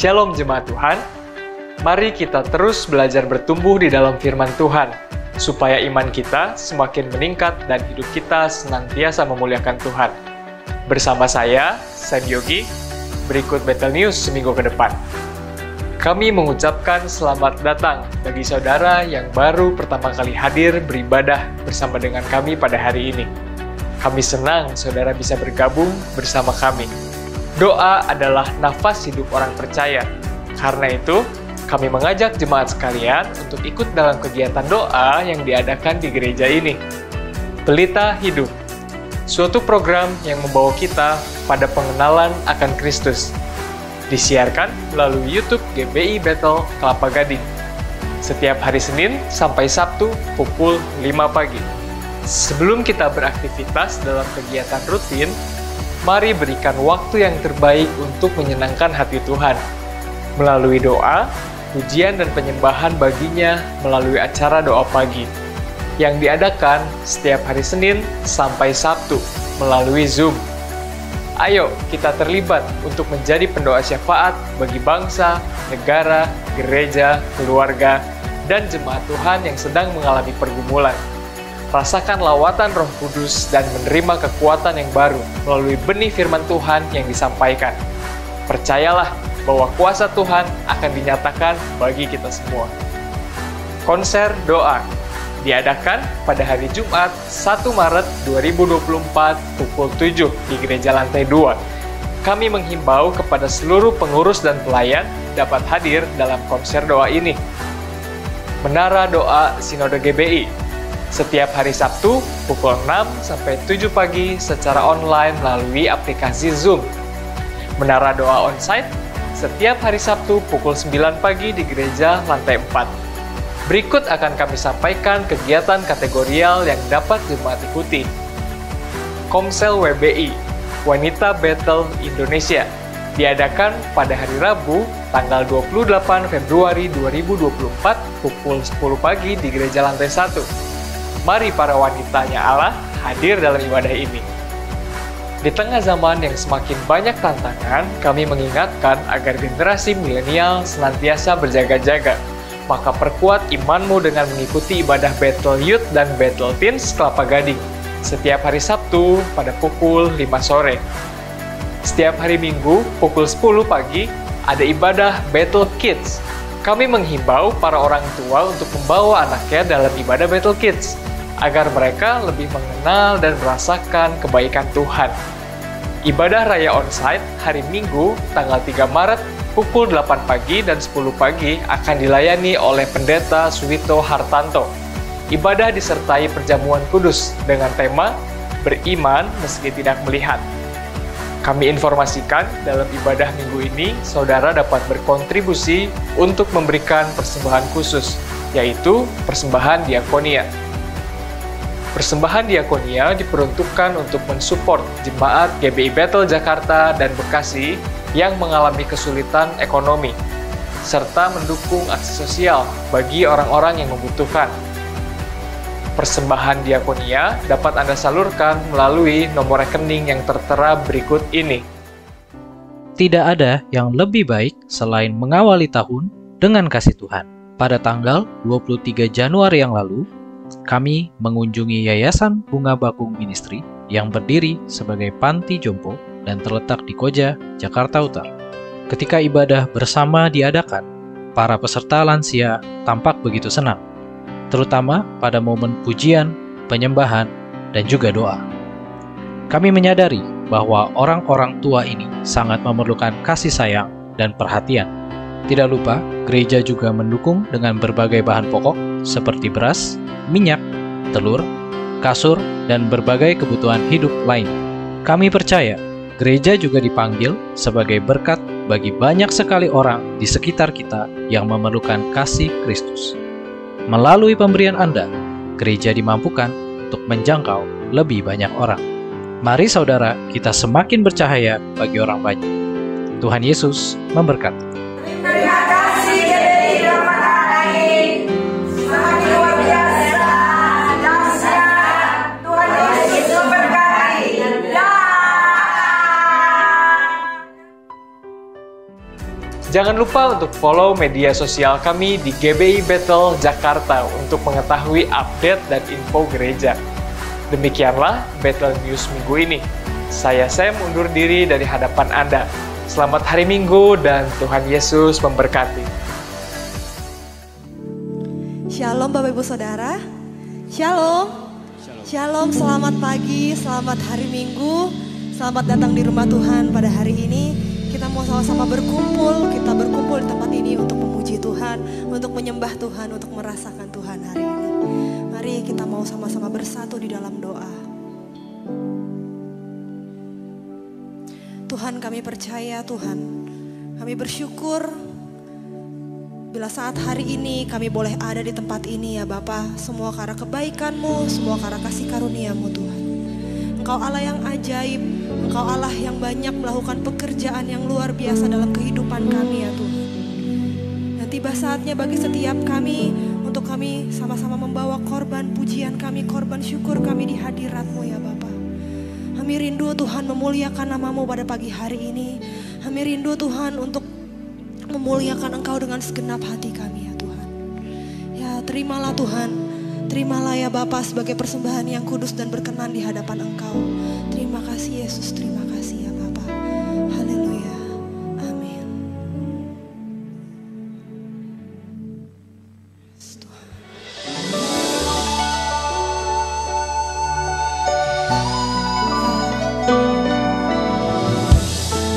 Shalom jemaat Tuhan, mari kita terus belajar bertumbuh di dalam firman Tuhan, supaya iman kita semakin meningkat dan hidup kita senantiasa memuliakan Tuhan. Bersama saya, Sam Yogi, berikut Battle News seminggu ke depan. Kami mengucapkan selamat datang bagi saudara yang baru pertama kali hadir beribadah bersama dengan kami pada hari ini. Kami senang saudara bisa bergabung bersama kami. Doa adalah nafas hidup orang percaya. Karena itu, kami mengajak jemaat sekalian untuk ikut dalam kegiatan doa yang diadakan di gereja ini. Pelita Hidup, suatu program yang membawa kita pada pengenalan akan Kristus. Disiarkan melalui YouTube GBI Battle Kelapa Gading. Setiap hari Senin sampai Sabtu pukul 5 pagi. Sebelum kita beraktivitas dalam kegiatan rutin, mari berikan waktu yang terbaik untuk menyenangkan hati Tuhan. Melalui doa, pujian dan penyembahan baginya melalui acara doa pagi yang diadakan setiap hari Senin sampai Sabtu melalui Zoom. Ayo kita terlibat untuk menjadi pendoa syafaat bagi bangsa, negara, gereja, keluarga, dan jemaat Tuhan yang sedang mengalami pergumulan. Rasakan lawatan Roh Kudus dan menerima kekuatan yang baru melalui benih firman Tuhan yang disampaikan. Percayalah bahwa kuasa Tuhan akan dinyatakan bagi kita semua. Konser doa diadakan pada hari Jumat 1 Maret 2024 pukul 7 di Gereja Lantai 2. Kami menghimbau kepada seluruh pengurus dan pelayan dapat hadir dalam konser doa ini. Menara Doa Sinode GBI setiap hari Sabtu pukul 6 sampai 7 pagi secara online melalui aplikasi Zoom. Menara Doa Onsite setiap hari Sabtu pukul 9 pagi di Gereja Lantai 4. Berikut akan kami sampaikan kegiatan kategorial yang dapat jemaat ikuti. Komsel WBI, Wanita Battle Indonesia, diadakan pada hari Rabu, tanggal 28 Februari 2024 pukul 10 pagi di Gereja Lantai 1. Mari para wanitanya Allah hadir dalam ibadah ini. Di tengah zaman yang semakin banyak tantangan, kami mengingatkan agar generasi milenial senantiasa berjaga-jaga. Maka perkuat imanmu dengan mengikuti ibadah Battle Youth dan Battle Teens Kelapa Gading setiap hari Sabtu pada pukul 5 sore. Setiap hari Minggu pukul 10 pagi ada ibadah Battle Kids. Kami menghimbau para orang tua untuk membawa anaknya dalam ibadah Battle Kids agar mereka lebih mengenal dan merasakan kebaikan Tuhan. Ibadah Raya Onsite hari Minggu tanggal 3 Maret pukul 8 pagi dan 10 pagi akan dilayani oleh Pendeta Suwito Hartanto. Ibadah disertai perjamuan kudus dengan tema Beriman Meski Tidak Melihat. Kami informasikan dalam ibadah minggu ini, saudara dapat berkontribusi untuk memberikan persembahan khusus, yaitu persembahan diakonia. Persembahan diakonia diperuntukkan untuk mensupport jemaat GBI Battle Jakarta dan Bekasi yang mengalami kesulitan ekonomi, serta mendukung aksi sosial bagi orang-orang yang membutuhkan. Persembahan diakonia dapat Anda salurkan melalui nomor rekening yang tertera berikut ini. Tidak ada yang lebih baik selain mengawali tahun dengan kasih Tuhan. Pada tanggal 23 Januari yang lalu, kami mengunjungi Yayasan Bunga Bakung Ministry yang berdiri sebagai panti jompo dan terletak di Koja, Jakarta Utara. Ketika ibadah bersama diadakan, para peserta lansia tampak begitu senang, terutama pada momen pujian, penyembahan, dan juga doa. Kami menyadari bahwa orang-orang tua ini sangat memerlukan kasih sayang dan perhatian. Tidak lupa, gereja juga mendukung dengan berbagai bahan pokok seperti beras, minyak, telur, kasur, dan berbagai kebutuhan hidup lain. Kami percaya, gereja juga dipanggil sebagai berkat bagi banyak sekali orang di sekitar kita yang memerlukan kasih Kristus. Melalui pemberian Anda, gereja dimampukan untuk menjangkau lebih banyak orang. Mari saudara, kita semakin bercahaya bagi orang banyak. Tuhan Yesus memberkati. Terima kasih GBI Kelapa Gading. Semakin luar biasa, dahsyat. Tuhan Yesus memberkati. Jangan lupa untuk follow media sosial kami di GBI Bethel Jakarta untuk mengetahui update dan info gereja. Demikianlah Bethel News minggu ini. Saya Sam undur diri dari hadapan Anda. Selamat hari Minggu dan Tuhan Yesus memberkati. Shalom Bapak Ibu Saudara. Shalom. Shalom, selamat pagi, selamat hari Minggu. Selamat datang di rumah Tuhan pada hari ini. Kita mau sama-sama berkumpul, kita berkumpul di tempat ini untuk memuji Tuhan, untuk menyembah Tuhan, untuk merasakan Tuhan hari ini. Mari kita mau sama-sama bersatu di dalam doa. Tuhan, kami percaya Tuhan, kami bersyukur bila saat hari ini kami boleh ada di tempat ini ya Bapa, semua karena kebaikan-Mu, semua karena kasih karunia-Mu Tuhan. Engkau Allah yang ajaib, Engkau Allah yang banyak melakukan pekerjaan yang luar biasa dalam kehidupan kami ya Tuhan. Dan tiba saatnya bagi setiap kami untuk kami sama-sama membawa korban pujian kami, korban syukur kami di hadirat-Mu ya Bapa. Kami rindu Tuhan memuliakan nama-Mu pada pagi hari ini. Kami rindu Tuhan untuk memuliakan Engkau dengan segenap hati kami ya Tuhan. Ya terimalah Tuhan. Terimalah ya Bapa sebagai persembahan yang kudus dan berkenan di hadapan Engkau. Terima kasih Yesus, terima kasih ya Bapa. Haleluya. Amin.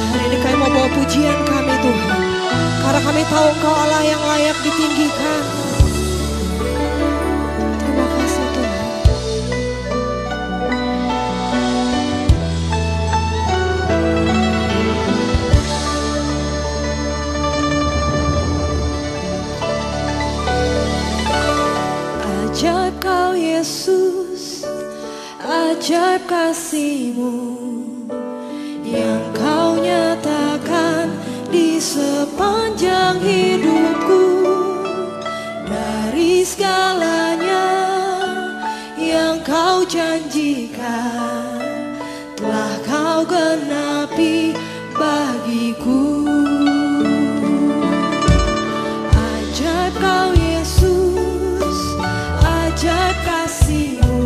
Hari ini kami mau bawa pujian kami Tuhan. Karena kami tahu Engkau Allah yang layak ditinggikan. Ajaib Kau Yesus, ajaib kasih-Mu yang Kau nyatakan di sepanjang hidupku. Dari segalanya yang Kau janjikan telah Kau genapi bagiku. Ajaib Kau Yesus, ajaib kasih-Mu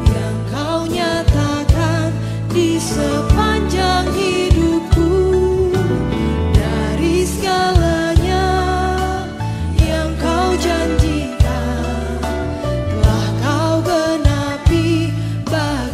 yang Kau nyatakan di sepanjang hidupku. Dari segalanya yang Kau janjikan telah Kau genapi bagiku.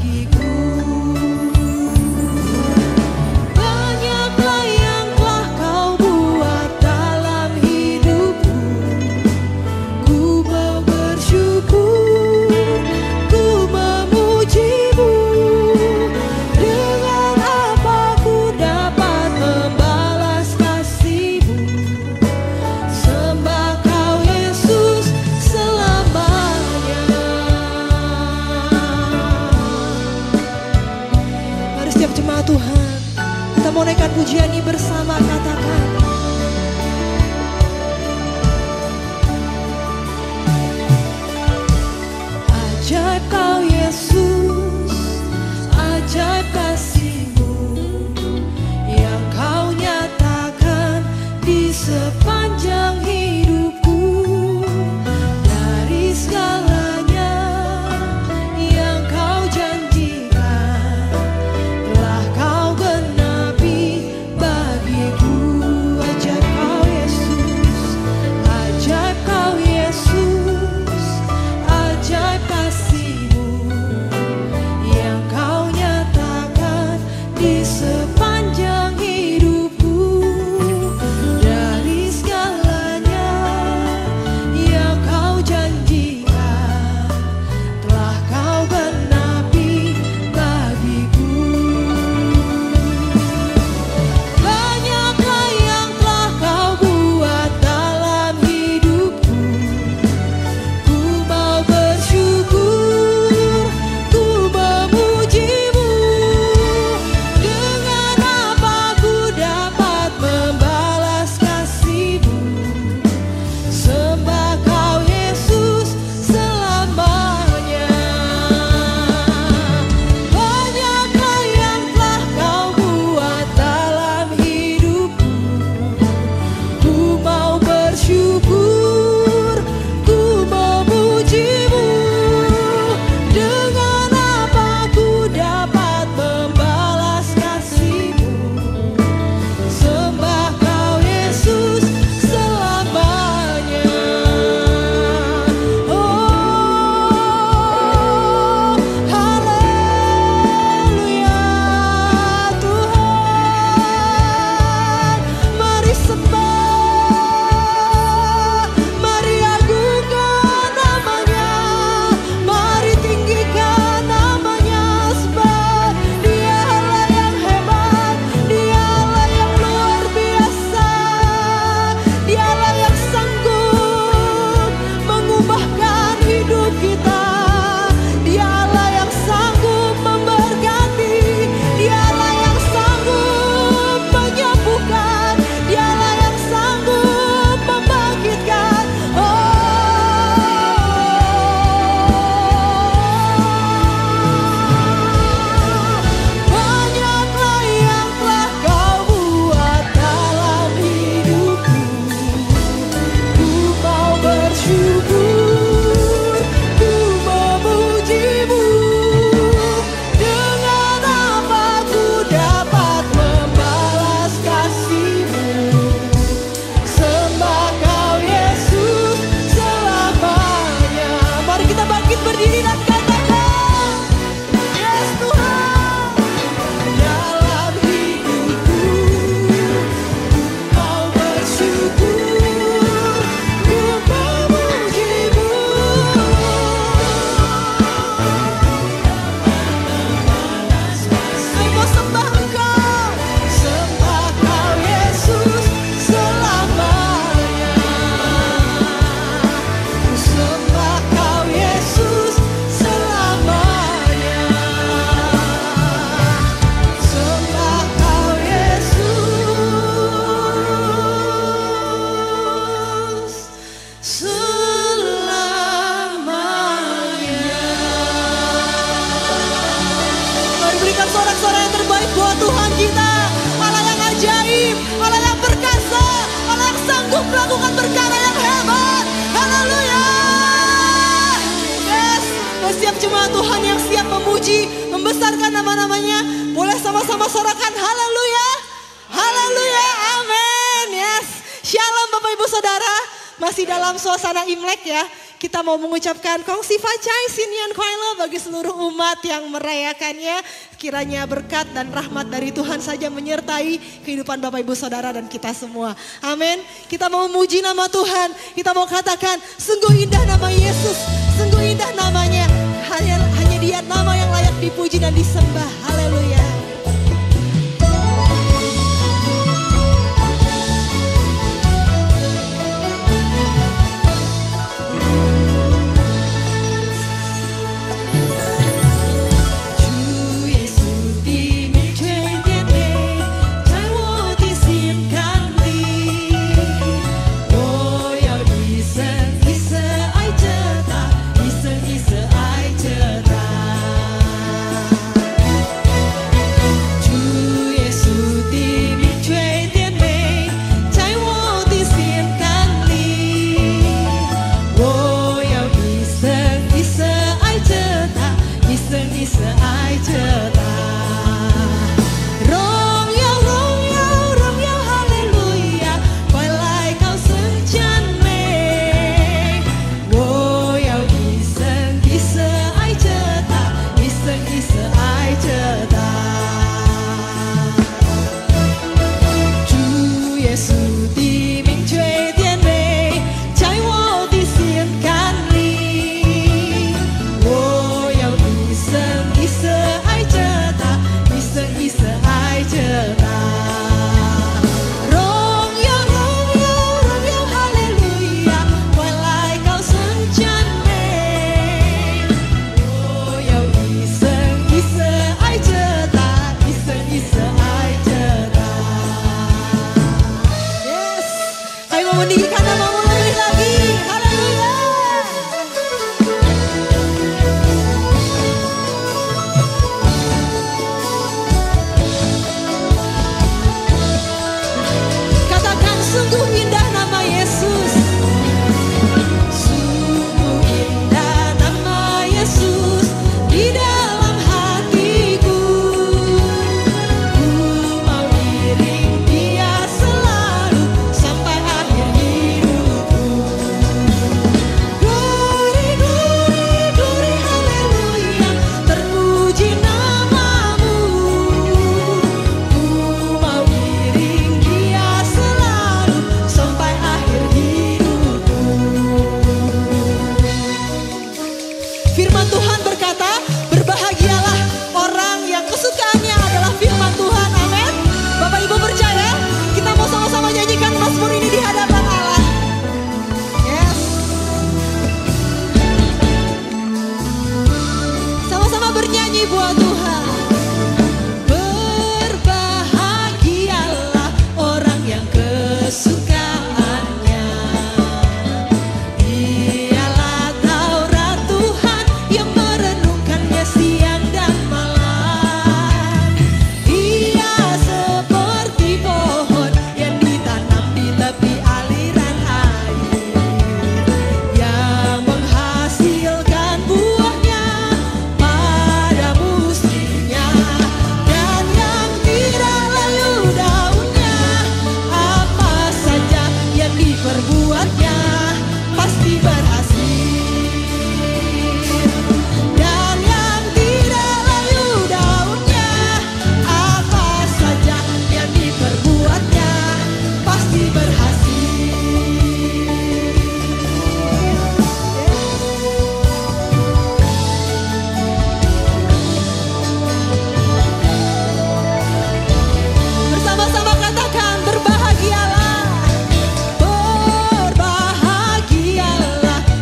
melakukan perkara yang hebat. Haleluya. Yes, setiap jemaat Tuhan yang siap memuji, membesarkan nama-namanya, boleh sama-sama sorakan haleluya. Haleluya, amin. Yes, shalom Bapak Ibu Saudara. Masih dalam suasana Imlek ya. Kita mau mengucapkan kongsi facai sinian koilo bagi seluruh umat yang merayakannya. Kiranya berkat dan rahmat dari Tuhan saja menyertai kehidupan Bapak Ibu Saudara dan kita semua. Amin. Kita mau memuji nama Tuhan. Kita mau katakan sungguh indah nama Yesus. Sungguh indah namanya. Hanya Dia nama yang layak dipuji dan disembah. Haleluya.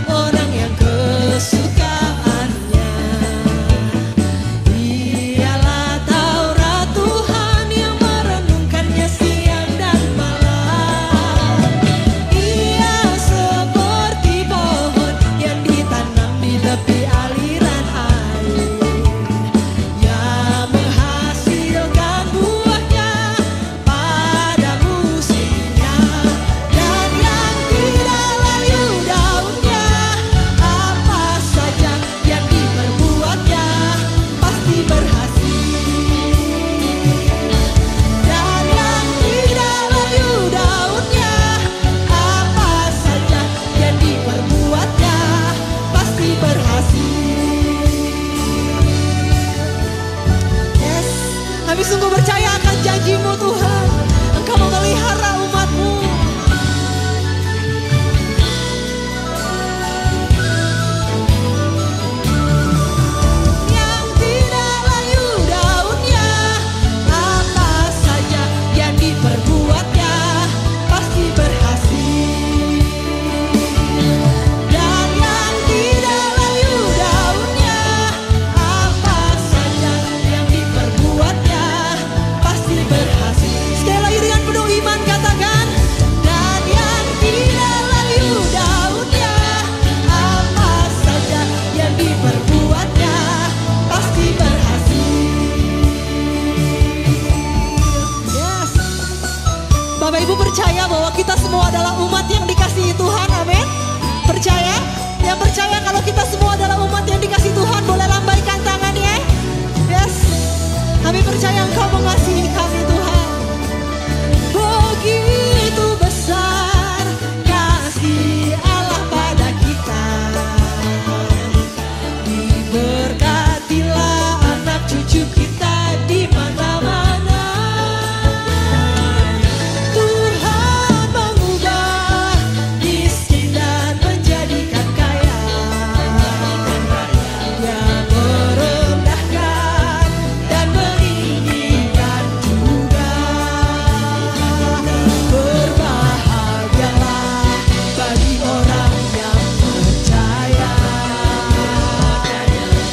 Orang janji-Mu Tuhan. Engkau memelihara umat-Mu. Yang tidak layu daunnya, apa saja yang diperbuatnya pasti berhasil. Dan yang tidak layu daunnya, apa saja yang diperbuatnya pasti berhasil. Sekali lagi dengan penuh iman katakan, dan yang tidak layu daunnya, apa saja yang diperbuatnya pasti berhasil. Yes. Bapak Ibu percaya bahwa kita semua adalah umat yang dikasihi Tuhan, amin. Percaya? Yang percaya kalau kita semua adalah umat yang dikasihi Tuhan, boleh lambaikan tangannya. Yes. Kami percaya Engkau mengasihi kami Tuhan. Begitu besar kasih Allah pada kita. Diberkatilah anak cucu kita di mana-mana. Tuhan mengubah miskin dan menjadikan kaya. Dia merendahkan dan meninggikan juga. Berbahagialah bagi orang yang percaya.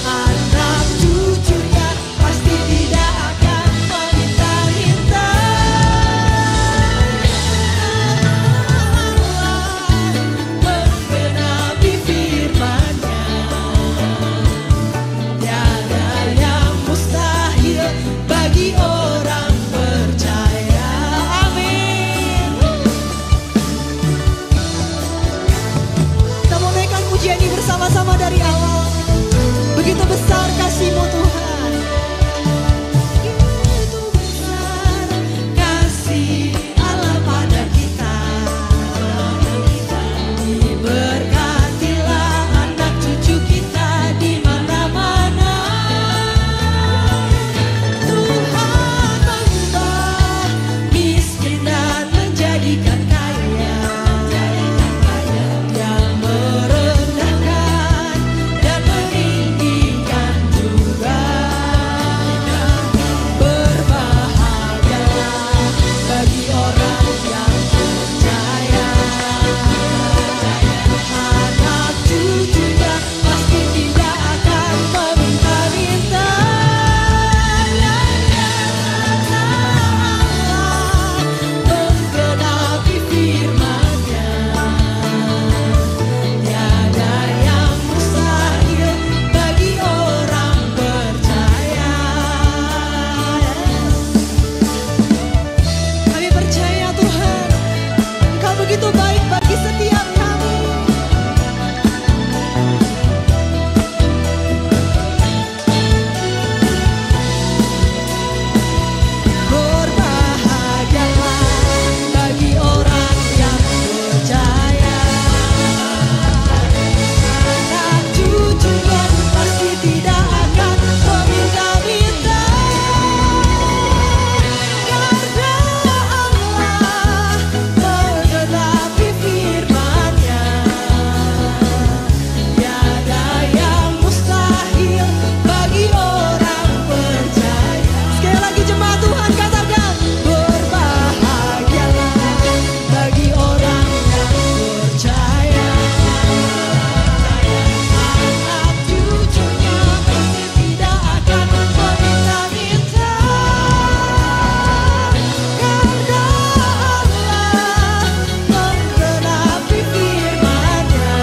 Anak cucunya pasti tidak akan meminta-minta. Menggenapi firman-Nya, tiada yang mustahil bagi orang percaya. Amin. Kita mau naikkan pujian ini bersama-sama dari awal. Begitu besar kasih-Mu Tuhan. Begitu besar kasih Allah pada kita. Diberkatilah anak cucu kita di mana-mana. Tuhan mengubah miskin dan menjadikan kaya. Dia merendahkan dan meninggikan juga. Berbahagialah bagi orang yang percaya. Anak cucunya pasti tidak akan meminta-minta. Menggenapi firman-Nya, tiada yang mustahil bagi orang percaya. Kami percaya Tuhan, Engkau begitu baik bagi setiap kami. Berbahagialah bagi orang yang percaya. Anak cucunya pasti tidak akan meminta-minta. Karena Allah menggenapi firman-Nya, tiada yang mustahil bagi orang percaya. Sekali lagi jemaat Tuhan katakan, berbahagialah bagi orang yang percaya. Anak cucunya pasti tidak akan meminta-minta. Karena Allah menggenapi firman-Nya,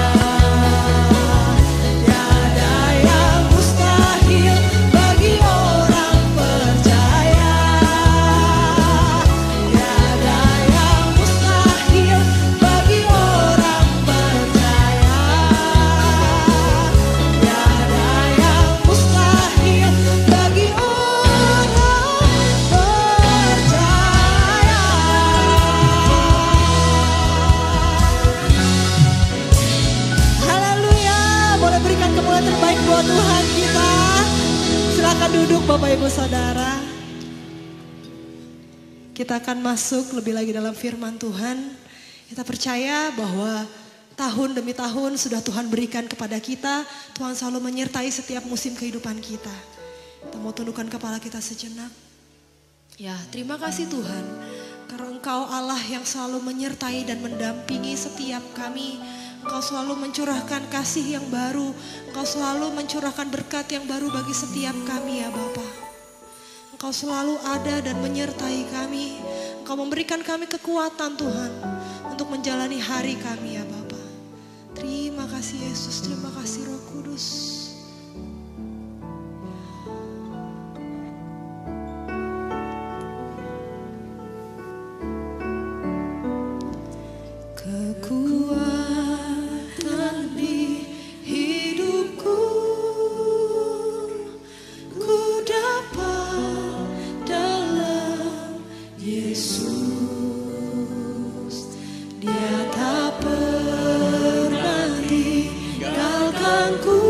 tiada yang mustahil bagi orang percaya. Tiada yang mustahil bagi orang percaya. Tiada yang mustahil bagi orang percaya. Haleluya. Boleh berikan kemuliaan terbaik buat Tuhan kita. Silakan duduk Bapak Ibu Saudara. Kita akan masuk lebih lagi dalam firman Tuhan. Kita percaya bahwa tahun demi tahun sudah Tuhan berikan kepada kita. Tuhan selalu menyertai setiap musim kehidupan kita. Kita mau tundukkan kepala kita sejenak. Ya, terima kasih Tuhan. Karena Engkau Allah yang selalu menyertai dan mendampingi setiap kami. Engkau selalu mencurahkan kasih yang baru. Engkau selalu mencurahkan berkat yang baru bagi setiap kami ya Bapa. Engkau selalu ada dan menyertai kami. Engkau memberikan kami kekuatan Tuhan untuk menjalani hari kami ya Bapa. Terima kasih Yesus, terima kasih Roh Kudus. Kekuatan di hidupku, ku dapat dalam Yesus. Dia tak pernah tinggalkanku.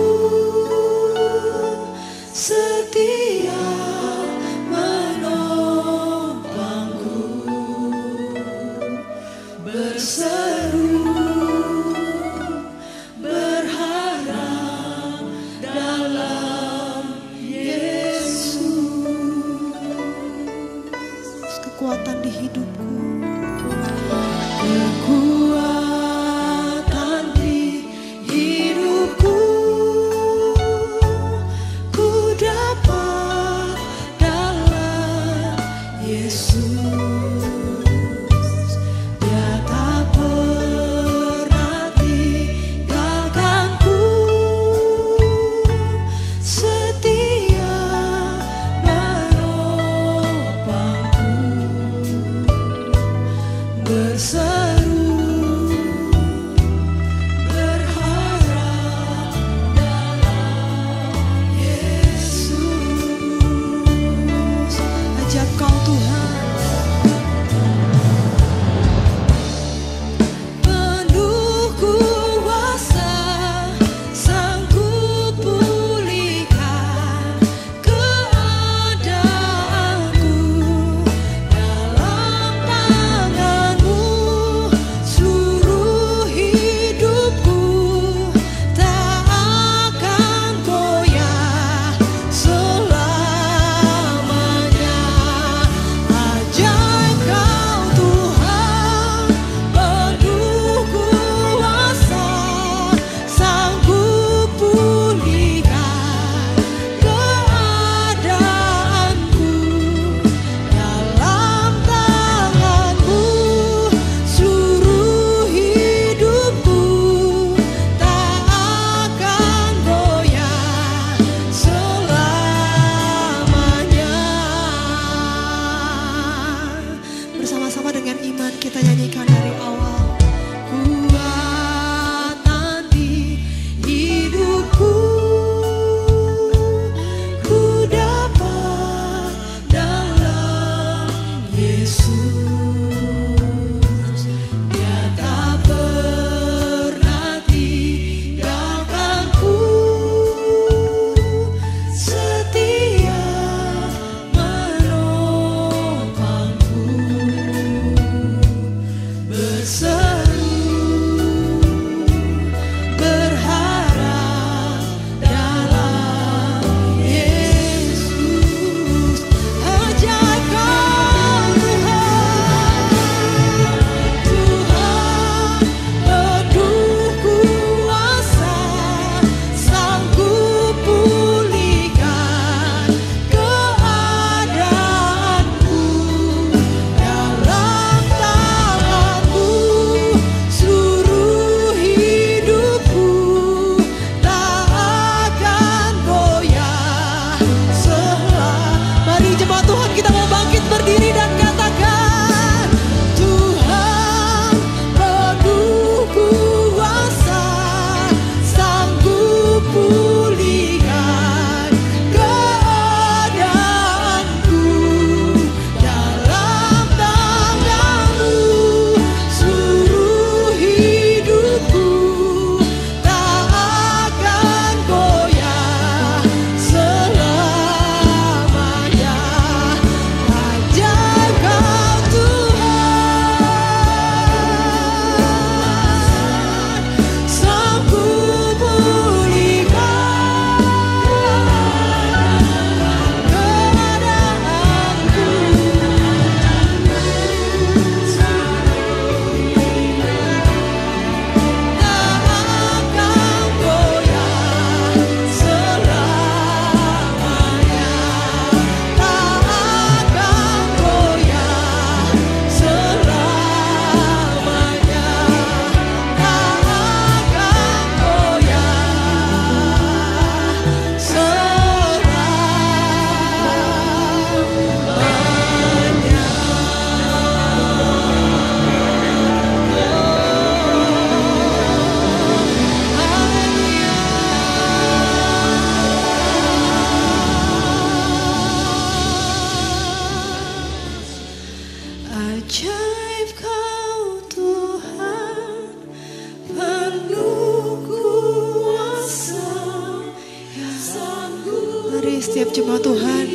setiap jemaat Tuhan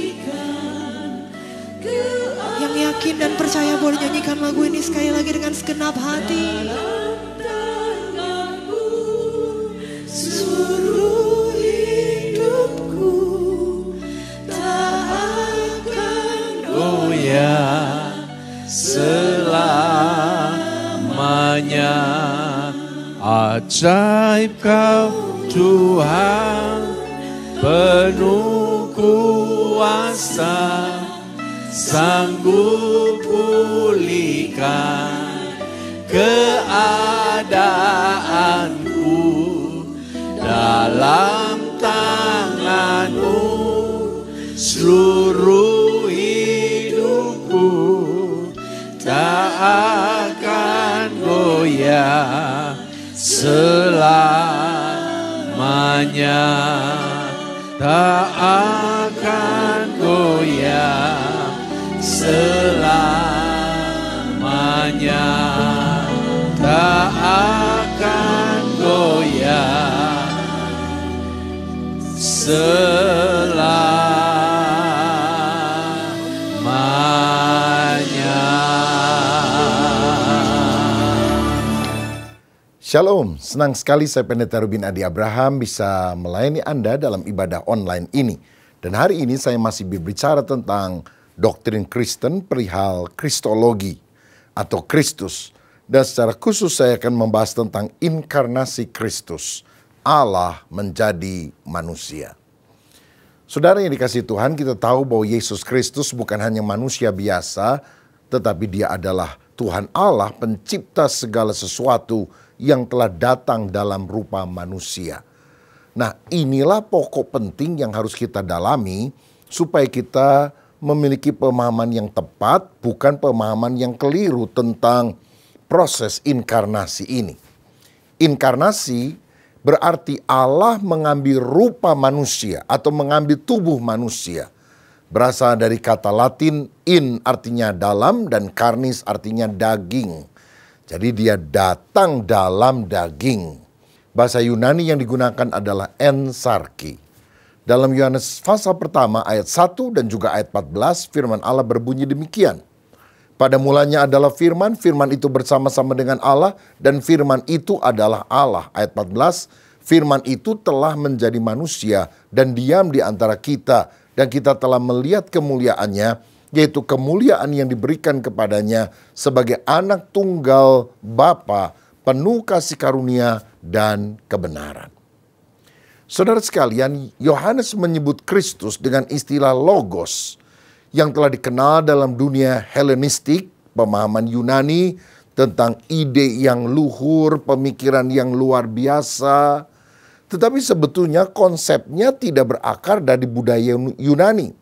yang yakin dan percaya boleh nyanyikan lagu ini sekali lagi dengan segenap hati. Seluruh hidupku tak akan goyah selamanya. Ajaib Kau Tuhan, penuh kuasa, sanggup pulihkan keadaanku. Dalam tangan-Mu seluruh hidupku tak akan goyah selamanya, tak akan goyah selamanya, tak akan goyah selamanya. Shalom, senang sekali saya Pendeta Ruben Adi Abraham bisa melayani Anda dalam ibadah online ini. Dan hari ini saya masih berbicara tentang doktrin Kristen perihal Kristologi atau Kristus. Dan secara khusus saya akan membahas tentang inkarnasi Kristus, Allah menjadi manusia. Saudara yang dikasihi Tuhan, kita tahu bahwa Yesus Kristus bukan hanya manusia biasa, tetapi Dia adalah Tuhan Allah, pencipta segala sesuatu yang telah datang dalam rupa manusia. Nah, inilah pokok penting yang harus kita dalami supaya kita memiliki pemahaman yang tepat, bukan pemahaman yang keliru tentang proses inkarnasi ini. Inkarnasi berarti Allah mengambil rupa manusia atau mengambil tubuh manusia. Berasal dari kata Latin in artinya dalam dan karnis artinya daging. Jadi Dia datang dalam daging. Bahasa Yunani yang digunakan adalah ensarki. Dalam Yohanes pasal pertama ayat 1 dan juga ayat 14 firman Allah berbunyi demikian. Pada mulanya adalah firman, firman itu bersama-sama dengan Allah dan firman itu adalah Allah. Ayat 14, firman itu telah menjadi manusia dan diam di antara kita dan kita telah melihat kemuliaannya, yaitu kemuliaan yang diberikan kepadanya sebagai anak tunggal Bapa, penuh kasih karunia dan kebenaran. Saudara sekalian, Yohanes menyebut Kristus dengan istilah logos yang telah dikenal dalam dunia Helenistik, pemahaman Yunani tentang ide yang luhur, pemikiran yang luar biasa. Tetapi sebetulnya konsepnya tidak berakar dari budaya Yunani.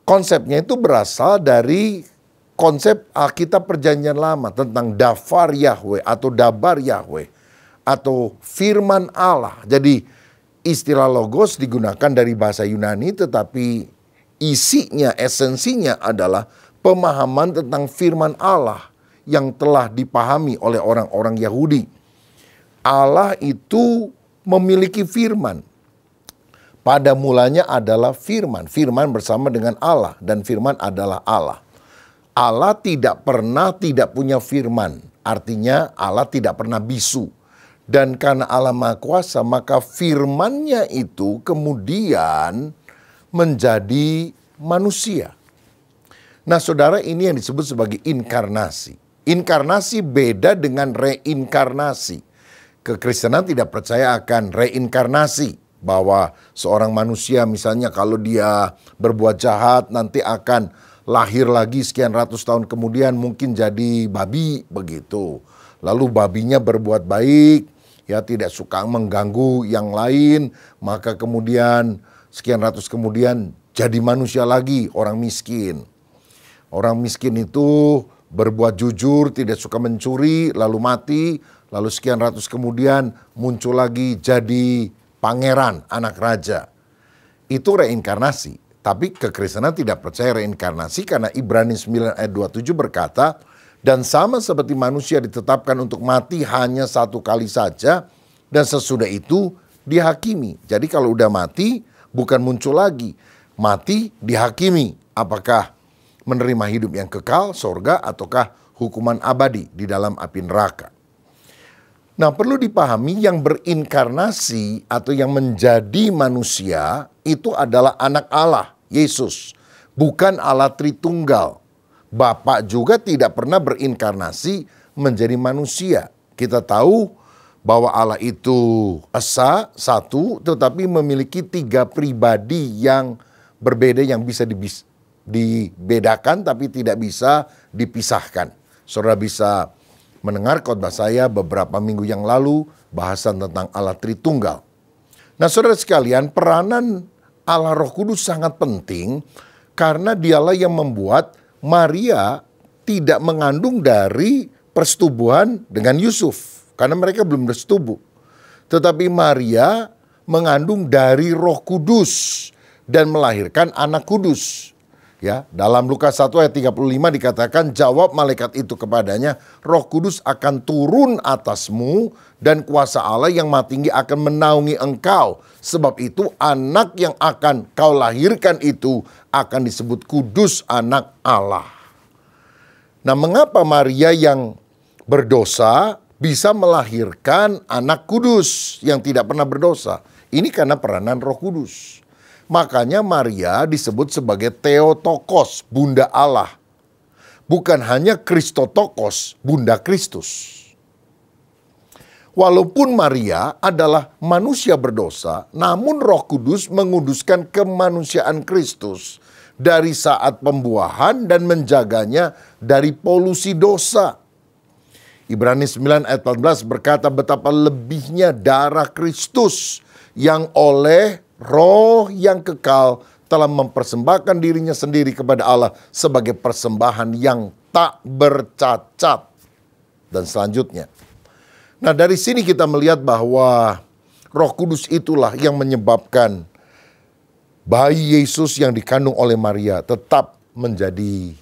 Konsepnya itu berasal dari konsep Alkitab Perjanjian Lama tentang Dafar Yahweh atau Dabar Yahweh atau firman Allah. Jadi istilah logos digunakan dari bahasa Yunani tetapi isinya, esensinya adalah pemahaman tentang firman Allah yang telah dipahami oleh orang-orang Yahudi. Allah itu memiliki firman. Pada mulanya adalah firman. Firman bersama dengan Allah dan firman adalah Allah. Allah tidak pernah tidak punya firman. Artinya Allah tidak pernah bisu. Dan karena Allah Maha Kuasa, maka firman-Nya itu kemudian menjadi manusia. Nah, saudara, ini yang disebut sebagai inkarnasi. Inkarnasi beda dengan reinkarnasi. Kekristenan tidak percaya akan reinkarnasi. Bahwa seorang manusia misalnya kalau dia berbuat jahat nanti akan lahir lagi sekian ratus tahun kemudian mungkin jadi babi begitu. Lalu babinya berbuat baik, ya tidak suka mengganggu yang lain, maka kemudian sekian ratus kemudian jadi manusia lagi, orang miskin. Orang miskin itu berbuat jujur, tidak suka mencuri, lalu mati, lalu sekian ratus kemudian muncul lagi jadi pangeran, anak raja. Itu reinkarnasi. Tapi kekristenan tidak percaya reinkarnasi karena Ibrani 9 ayat 27 berkata, dan sama seperti manusia ditetapkan untuk mati hanya satu kali saja, dan sesudah itu dihakimi. Jadi kalau udah mati bukan muncul lagi. mati dihakimi. Apakah menerima hidup yang kekal, sorga, ataukah hukuman abadi di dalam api neraka. Nah, perlu dipahami yang berinkarnasi atau yang menjadi manusia itu adalah anak Allah, Yesus. Bukan Allah Tritunggal. Bapa juga tidak pernah berinkarnasi menjadi manusia. Kita tahu bahwa Allah itu esa, satu, tetapi memiliki 3 pribadi yang berbeda yang bisa dibedakan tapi tidak bisa dipisahkan. Saudara bisa mendengar khotbah saya beberapa minggu yang lalu, bahasan tentang Allah Tritunggal. Nah, saudara sekalian, peranan Allah Roh Kudus sangat penting karena dialah yang membuat Maria tidak mengandung dari persetubuhan dengan Yusuf, karena mereka belum bersetubuh. Tetapi Maria mengandung dari Roh Kudus dan melahirkan anak kudus. Ya, dalam Lukas 1 ayat 35 dikatakan, jawab malaikat itu kepadanya, Roh Kudus akan turun atasmu dan kuasa Allah yang Maha Tinggi akan menaungi engkau. Sebab itu anak yang akan kau lahirkan itu akan disebut kudus, anak Allah. Nah, mengapa Maria yang berdosa bisa melahirkan anak kudus yang tidak pernah berdosa? Ini karena peranan Roh Kudus. Makanya Maria disebut sebagai Theotokos, Bunda Allah. Bukan hanya Christotokos, Bunda Kristus. Walaupun Maria adalah manusia berdosa, namun Roh Kudus menguduskan kemanusiaan Kristus dari saat pembuahan dan menjaganya dari polusi dosa. Ibrani 9 ayat 14 berkata betapa lebihnya darah Kristus yang oleh Roh yang kekal telah mempersembahkan dirinya sendiri kepada Allah sebagai persembahan yang tak bercacat. Dan selanjutnya. Nah, dari sini kita melihat bahwa Roh Kudus itulah yang menyebabkan bayi Yesus yang dikandung oleh Maria tetap menjadi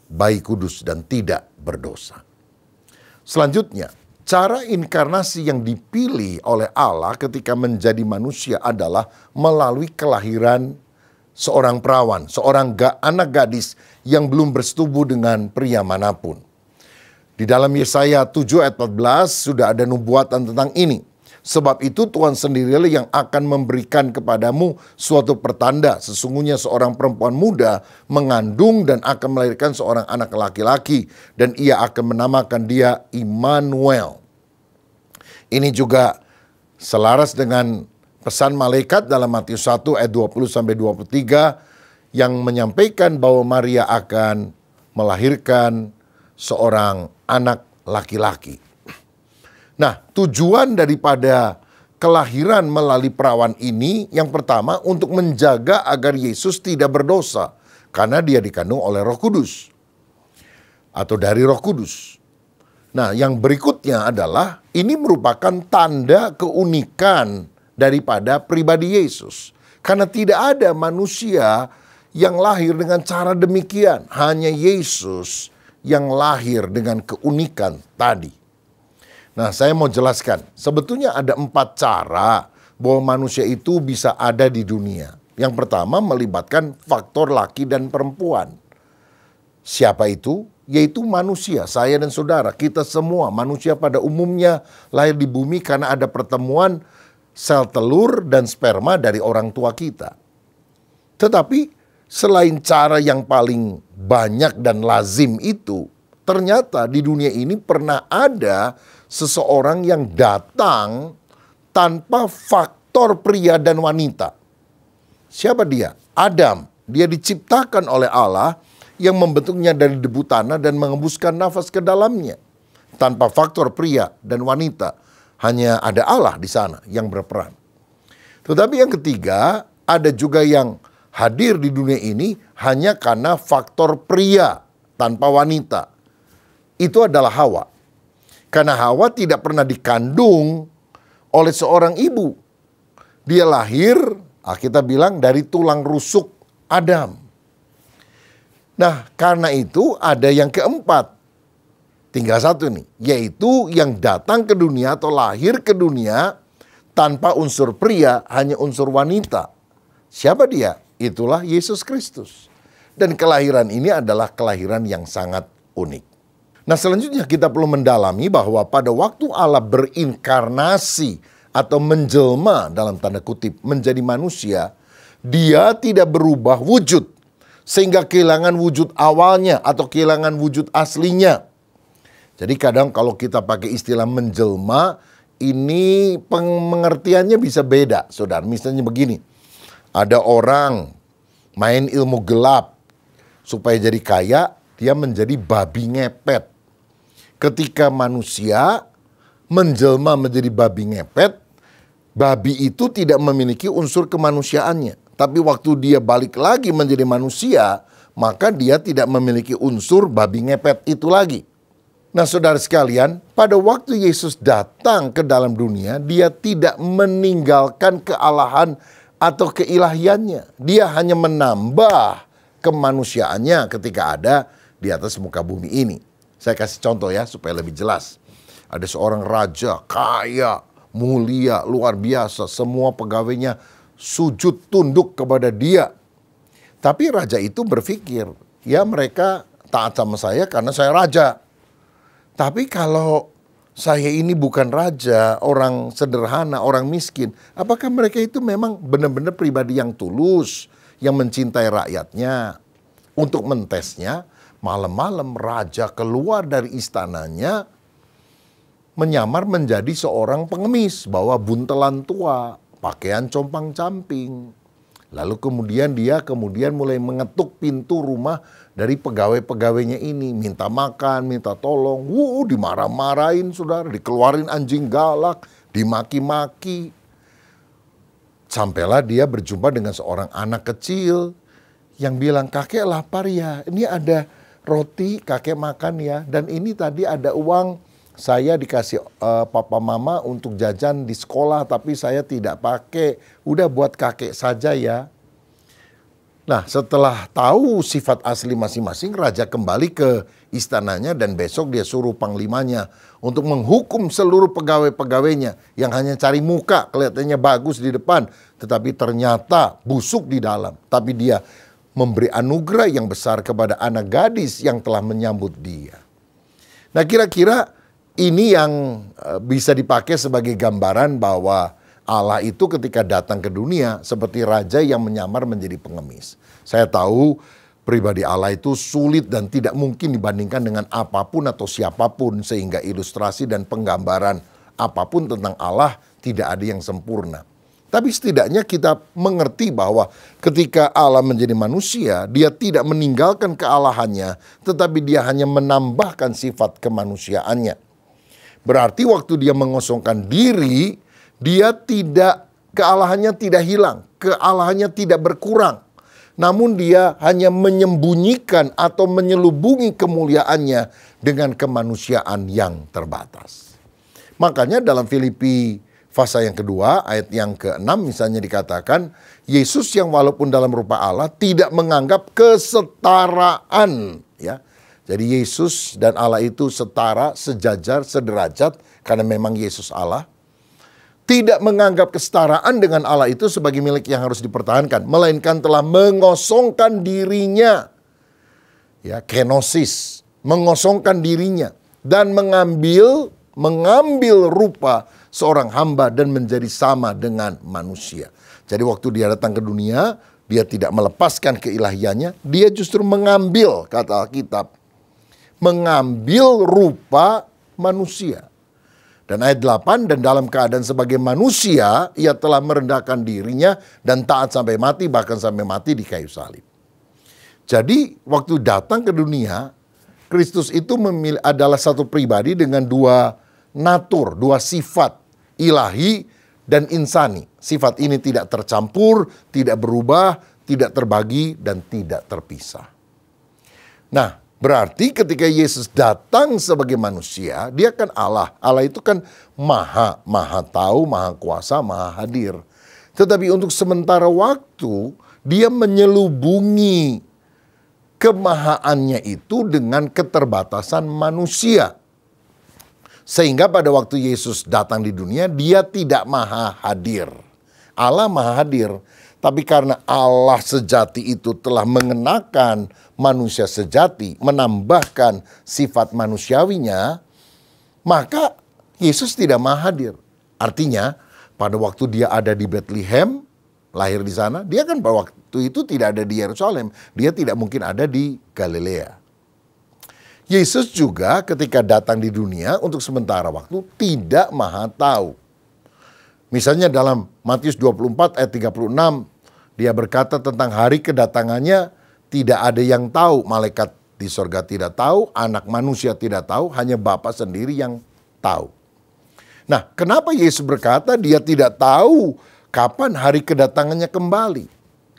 bayi kudus dan tidak berdosa. Selanjutnya, cara inkarnasi yang dipilih oleh Allah ketika menjadi manusia adalah melalui kelahiran seorang perawan, seorang anak gadis yang belum bersetubuh dengan pria manapun. Di dalam Yesaya 7 ayat 14 sudah ada nubuatan tentang ini. Sebab itu Tuhan sendirilah yang akan memberikan kepadamu suatu pertanda. Sesungguhnya seorang perempuan muda mengandung dan akan melahirkan seorang anak laki-laki. Dan ia akan menamakan dia Immanuel. Ini juga selaras dengan pesan malaikat dalam Matius 1 ayat 20-23 yang menyampaikan bahwa Maria akan melahirkan seorang anak laki-laki. Nah, tujuan daripada kelahiran melalui perawan ini yang pertama untuk menjaga agar Yesus tidak berdosa karena dia dikandung oleh Roh Kudus atau dari Roh Kudus. Nah, yang berikutnya adalah ini merupakan tanda keunikan daripada pribadi Yesus. Karena tidak ada manusia yang lahir dengan cara demikian. Hanya Yesus yang lahir dengan keunikan tadi. Nah, saya mau jelaskan. Sebetulnya ada 4 cara bahwa manusia itu bisa ada di dunia. Yang pertama melibatkan faktor laki dan perempuan. Siapa itu? Yaitu manusia, saya dan saudara. Kita semua manusia pada umumnya lahir di bumi karena ada pertemuan sel telur dan sperma dari orang tua kita. Tetapi selain cara yang paling banyak dan lazim itu, ternyata di dunia ini pernah ada seseorang yang datang tanpa faktor pria dan wanita. Siapa dia? Adam. Dia diciptakan oleh Allah yang membentuknya dari debu tanah dan mengembuskan nafas ke dalamnya. Tanpa faktor pria dan wanita. Hanya ada Allah di sana yang berperan. Tetapi yang ketiga, ada juga yang hadir di dunia ini hanya karena faktor pria tanpa wanita. Itu adalah Hawa. Karena Hawa tidak pernah dikandung oleh seorang ibu. Dia lahir, kita bilang dari tulang rusuk Adam. Nah, karena itu ada yang keempat. Tinggal satu nih, yaitu yang datang ke dunia atau lahir ke dunia tanpa unsur pria, hanya unsur wanita. Siapa dia? Itulah Yesus Kristus. Dan kelahiran ini adalah kelahiran yang sangat unik. Nah, selanjutnya kita perlu mendalami bahwa pada waktu Allah berinkarnasi atau menjelma dalam tanda kutip menjadi manusia, dia tidak berubah wujud sehingga kehilangan wujud awalnya atau kehilangan wujud aslinya. Jadi kadang kalau kita pakai istilah menjelma, ini pengertiannya bisa beda, saudara. Misalnya begini, ada orang main ilmu gelap supaya jadi kaya, dia menjadi babi ngepet. Ketika manusia menjelma menjadi babi ngepet, babi itu tidak memiliki unsur kemanusiaannya. Tapi waktu dia balik lagi menjadi manusia, maka dia tidak memiliki unsur babi ngepet itu lagi. Nah, saudara sekalian, pada waktu Yesus datang ke dalam dunia, dia tidak meninggalkan kealahan atau keilahiannya. Dia hanya menambah kemanusiaannya ketika ada di atas muka bumi ini. Saya kasih contoh ya supaya lebih jelas. Ada seorang raja kaya, mulia, luar biasa. Semua pegawainya sujud tunduk kepada dia. Tapi raja itu berpikir, ya mereka taat sama saya karena saya raja. Tapi kalau saya ini bukan raja, orang sederhana, orang miskin, apakah mereka itu memang benar-benar pribadi yang tulus, yang mencintai rakyatnya? Untuk mentesnya, malam-malam raja keluar dari istananya, menyamar menjadi seorang pengemis, bawa buntelan tua, pakaian compang-camping. Lalu kemudian dia mulai mengetuk pintu rumah dari pegawai-pegawainya ini. Minta makan, minta tolong. Dimarah-marahin saudara. Dikeluarin anjing galak, dimaki-maki. Sampailah dia berjumpa dengan seorang anak kecil yang bilang, kakek lapar ya. Ini ada roti, kakek makan ya. Dan ini tadi ada uang. Saya dikasih papa mama untuk jajan di sekolah, tapi saya tidak pakai. Udah buat kakek saja ya. Nah, setelah tahu sifat asli masing-masing, raja kembali ke istananya dan besok dia suruh panglimanya untuk menghukum seluruh pegawai-pegawainya yang hanya cari muka, kelihatannya bagus di depan, tetapi ternyata busuk di dalam. Tapi dia memberi anugerah yang besar kepada anak gadis yang telah menyambut dia. Nah, kira-kira ini yang bisa dipakai sebagai gambaran bahwa Allah itu ketika datang ke dunia seperti raja yang menyamar menjadi pengemis. Saya tahu pribadi Allah itu sulit dan tidak mungkin dibandingkan dengan apapun atau siapapun, sehingga ilustrasi dan penggambaran apapun tentang Allah tidak ada yang sempurna. Tapi setidaknya kita mengerti bahwa ketika Allah menjadi manusia, dia tidak meninggalkan kealahannya, tetapi dia hanya menambahkan sifat kemanusiaannya. Berarti waktu dia mengosongkan diri, dia kealahannya tidak hilang, kealahannya tidak berkurang. Namun dia hanya menyembunyikan atau menyelubungi kemuliaannya dengan kemanusiaan yang terbatas. Makanya dalam Filipi pasal yang kedua, ayat yang ke-6 misalnya dikatakan, Yesus yang walaupun dalam rupa Allah tidak menganggap kesetaraan, ya. Jadi Yesus dan Allah itu setara, sejajar, sederajat karena memang Yesus Allah. Tidak menganggap kesetaraan dengan Allah itu sebagai milik yang harus dipertahankan, melainkan telah mengosongkan dirinya. Ya, kenosis, mengosongkan dirinya dan mengambil rupa seorang hamba dan menjadi sama dengan manusia. Jadi waktu dia datang ke dunia, dia tidak melepaskan keilahiannya, dia justru mengambil, kata Alkitab, mengambil rupa manusia. Dan ayat 8, dan dalam keadaan sebagai manusia, ia telah merendahkan dirinya dan taat sampai mati, bahkan sampai mati di kayu salib. Jadi waktu datang ke dunia, Kristus itu adalah satu pribadi dengan dua natur, dua sifat, ilahi dan insani. Sifat ini tidak tercampur, tidak berubah, tidak terbagi, dan tidak terpisah. Nah, berarti ketika Yesus datang sebagai manusia, dia kan Allah. Allah itu kan maha tahu, maha kuasa, maha hadir. Tetapi untuk sementara waktu, dia menyelubungi kemahaannya itu dengan keterbatasan manusia. Sehingga pada waktu Yesus datang di dunia, dia tidak maha hadir. Allah maha hadir, Tapi karena Allah sejati itu telah mengenakan manusia sejati, menambahkan sifat manusiawinya, maka Yesus tidak maha hadir. Artinya pada waktu dia ada di Bethlehem, lahir di sana, dia kan pada waktu itu tidak ada di Yerusalem. Dia tidak mungkin ada di Galilea. Yesus juga ketika datang di dunia untuk sementara waktu tidak maha tahu. Misalnya dalam Matius 24 ayat 36, dia berkata tentang hari kedatangannya tidak ada yang tahu. Malaikat di sorga tidak tahu, anak manusia tidak tahu, hanya Bapa sendiri yang tahu. Nah, kenapa Yesus berkata dia tidak tahu kapan hari kedatangannya kembali?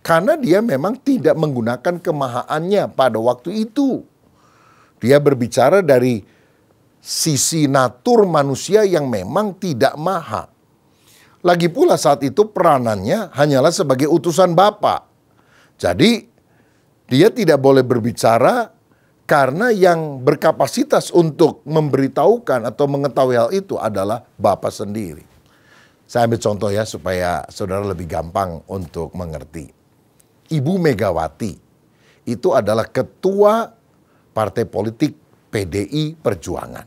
Karena dia memang tidak menggunakan kemahaannya pada waktu itu. Dia berbicara dari sisi natur manusia yang memang tidak maha. Lagi pula saat itu peranannya hanyalah sebagai utusan Bapa. Jadi dia tidak boleh berbicara karena yang berkapasitas untuk memberitahukan atau mengetahui hal itu adalah Bapa sendiri. Saya ambil contoh ya supaya saudara lebih gampang untuk mengerti. Ibu Megawati itu adalah ketua partai politik PDI Perjuangan.